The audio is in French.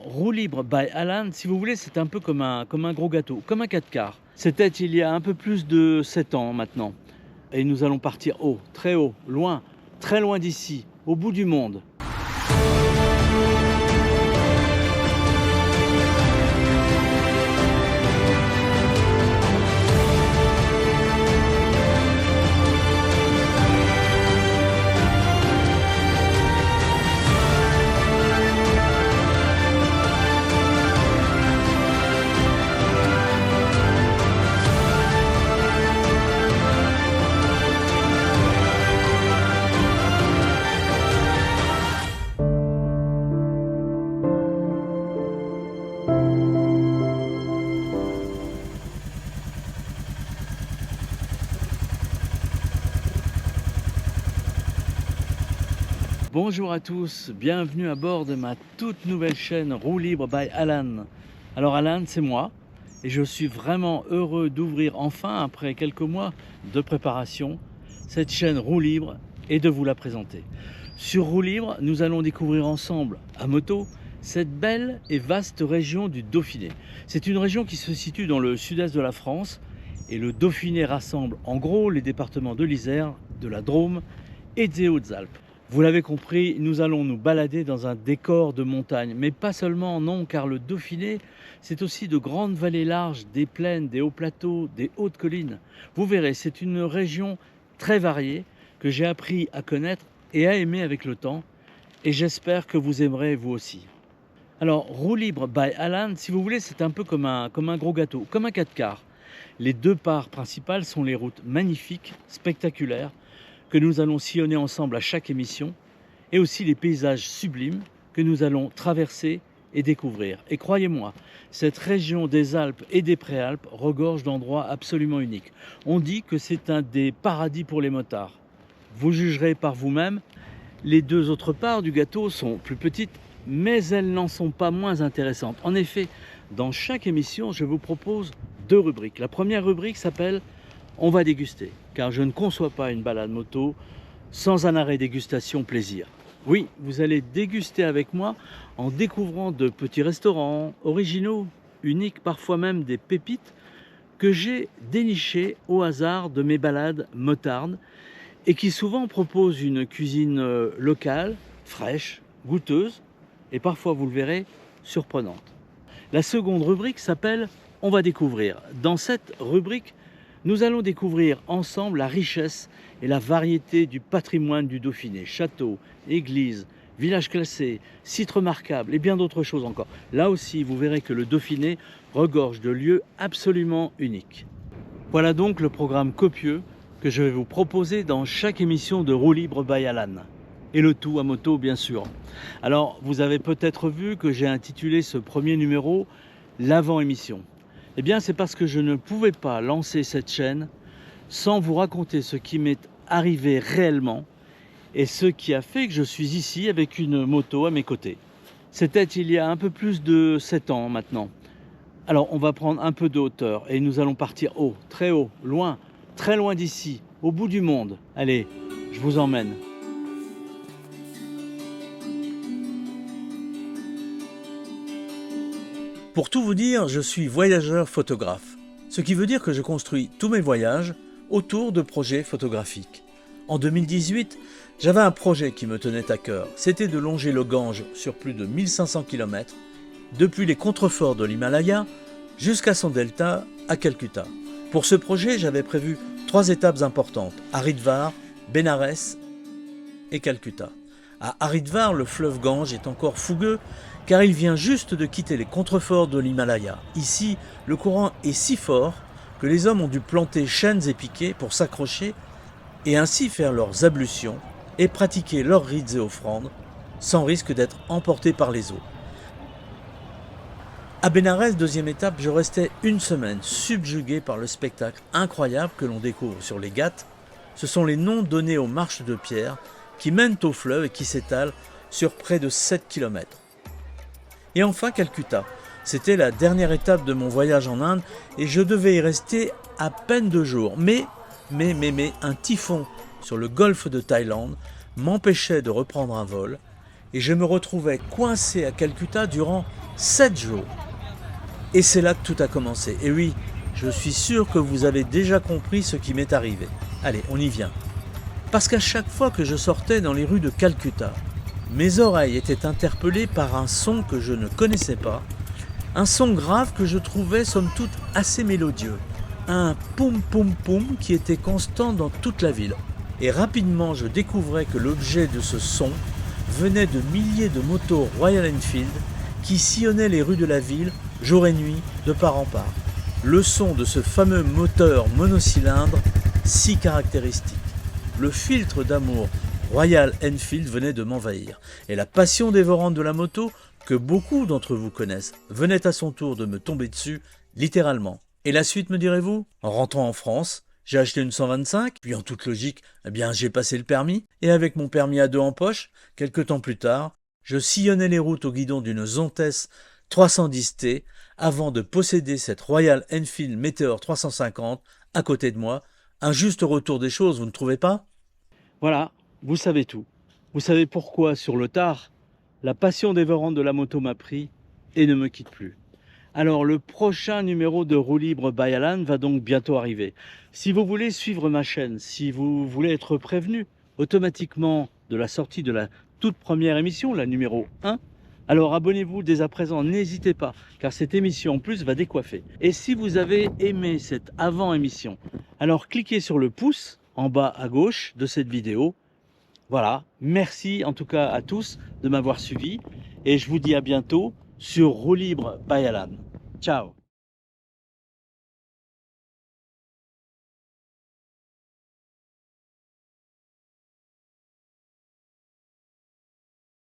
Roue libre by Alan, si vous voulez, c'est un peu comme un gros gâteau, comme un 4 quarts. C'était il y a un peu plus de 7 ans maintenant. Et nous allons partir haut, très haut, loin, très loin d'ici, au bout du monde. Bonjour à tous, bienvenue à bord de ma toute nouvelle chaîne Roue libre by Alan. Alors Alan, c'est moi et je suis vraiment heureux d'ouvrir enfin, après quelques mois de préparation, cette chaîne Roue libre et de vous la présenter. Sur Roue libre, nous allons découvrir ensemble, à moto, cette belle et vaste région du Dauphiné. C'est une région qui se situe dans le sud-est de la France et le Dauphiné rassemble en gros les départements de l'Isère, de la Drôme et des Hautes-Alpes. Vous l'avez compris, nous allons nous balader dans un décor de montagne, mais pas seulement, non, car le Dauphiné, c'est aussi de grandes vallées larges, des plaines, des hauts plateaux, des hautes collines. Vous verrez, c'est une région très variée que j'ai appris à connaître et à aimer avec le temps, et j'espère que vous aimerez vous aussi. Alors, Roue libre by Alan, si vous voulez, c'est un peu comme un gros gâteau, comme un 4 quarts. Les deux parts principales sont les routes magnifiques, spectaculaires, que nous allons sillonner ensemble à chaque émission, et aussi les paysages sublimes que nous allons traverser et découvrir. Et croyez-moi, cette région des Alpes et des Préalpes regorge d'endroits absolument uniques. On dit que c'est un des paradis pour les motards. Vous jugerez par vous-même. Les deux autres parts du gâteau sont plus petites, mais elles n'en sont pas moins intéressantes. En effet, dans chaque émission, je vous propose deux rubriques. La première rubrique s'appelle « On va déguster », car je ne conçois pas une balade moto sans un arrêt dégustation plaisir. Oui, vous allez déguster avec moi en découvrant de petits restaurants originaux, uniques, parfois même des pépites que j'ai dénichés au hasard de mes balades motardes et qui souvent proposent une cuisine locale, fraîche, goûteuse et parfois, vous le verrez, surprenante. La seconde rubrique s'appelle « On va découvrir ». Dans cette rubrique, nous allons découvrir ensemble la richesse et la variété du patrimoine du Dauphiné. Châteaux, églises, villages classés, sites remarquables et bien d'autres choses encore. Là aussi, vous verrez que le Dauphiné regorge de lieux absolument uniques. Voilà donc le programme copieux que je vais vous proposer dans chaque émission de Roue libre by Alan. Et le tout à moto, bien sûr. Alors, vous avez peut-être vu que j'ai intitulé ce premier numéro « L'avant-émission ». Eh bien, c'est parce que je ne pouvais pas lancer cette chaîne sans vous raconter ce qui m'est arrivé réellement et ce qui a fait que je suis ici avec une moto à mes côtés. C'était il y a un peu plus de 7 ans maintenant. Alors, on va prendre un peu de hauteur et nous allons partir haut, loin, très loin d'ici, au bout du monde. Allez, je vous emmène. Pour tout vous dire, je suis voyageur photographe, ce qui veut dire que je construis tous mes voyages autour de projets photographiques. En 2018, j'avais un projet qui me tenait à cœur, c'était de longer le Gange sur plus de 1500 km, depuis les contreforts de l'Himalaya jusqu'à son delta à Calcutta. Pour ce projet, j'avais prévu 3 étapes importantes, Haridwar, Bénarès et Calcutta. À Haridwar, le fleuve Gange est encore fougueux car il vient juste de quitter les contreforts de l'Himalaya. Ici, le courant est si fort que les hommes ont dû planter chaînes et piquets pour s'accrocher et ainsi faire leurs ablutions et pratiquer leurs rites et offrandes sans risque d'être emportés par les eaux. À Bénarès, deuxième étape, je restais une semaine subjugué par le spectacle incroyable que l'on découvre sur les Ghats. Ce sont les noms donnés aux marches de pierre qui mènent au fleuve et qui s'étalent sur près de 7 km. Et enfin Calcutta, c'était la dernière étape de mon voyage en Inde et je devais y rester à peine 2 jours. Mais un typhon sur le golfe de Thaïlande m'empêchait de reprendre un vol et je me retrouvais coincé à Calcutta durant 7 jours. Et c'est là que tout a commencé. Et oui, je suis sûr que vous avez déjà compris ce qui m'est arrivé. Allez, on y vient. Parce qu'à chaque fois que je sortais dans les rues de Calcutta, mes oreilles étaient interpellées par un son que je ne connaissais pas, un son grave que je trouvais somme toute assez mélodieux, un poum poum poum qui était constant dans toute la ville. Et rapidement je découvrais que l'objet de ce son venait de milliers de motos Royal Enfield qui sillonnaient les rues de la ville jour et nuit de part en part. Le son de ce fameux moteur monocylindre si caractéristique. Le filtre d'amour Royal Enfield venait de m'envahir et la passion dévorante de la moto, que beaucoup d'entre vous connaissent, venait à son tour de me tomber dessus, littéralement. Et la suite, me direz-vous? En rentrant en France, j'ai acheté une 125, puis en toute logique, j'ai passé le permis, et avec mon permis A2 en poche, quelques temps plus tard, je sillonnais les routes au guidon d'une Zontes 310T avant de posséder cette Royal Enfield Meteor 350 à côté de moi. Un juste retour des choses, vous ne trouvez pas? Voilà, vous savez tout. Vous savez pourquoi, sur le tard, la passion dévorante de la moto m'a pris et ne me quitte plus. Alors, le prochain numéro de Roue Libre by Alan va donc bientôt arriver. Si vous voulez suivre ma chaîne, si vous voulez être prévenu automatiquement de la sortie de la toute première émission, la numéro 1, alors abonnez-vous dès à présent, n'hésitez pas, car cette émission en plus va décoiffer. Et si vous avez aimé cette avant-émission, alors cliquez sur le pouce en bas à gauche de cette vidéo. Voilà, merci en tout cas à tous de m'avoir suivi et je vous dis à bientôt sur Roue Libre by Alan. Ciao.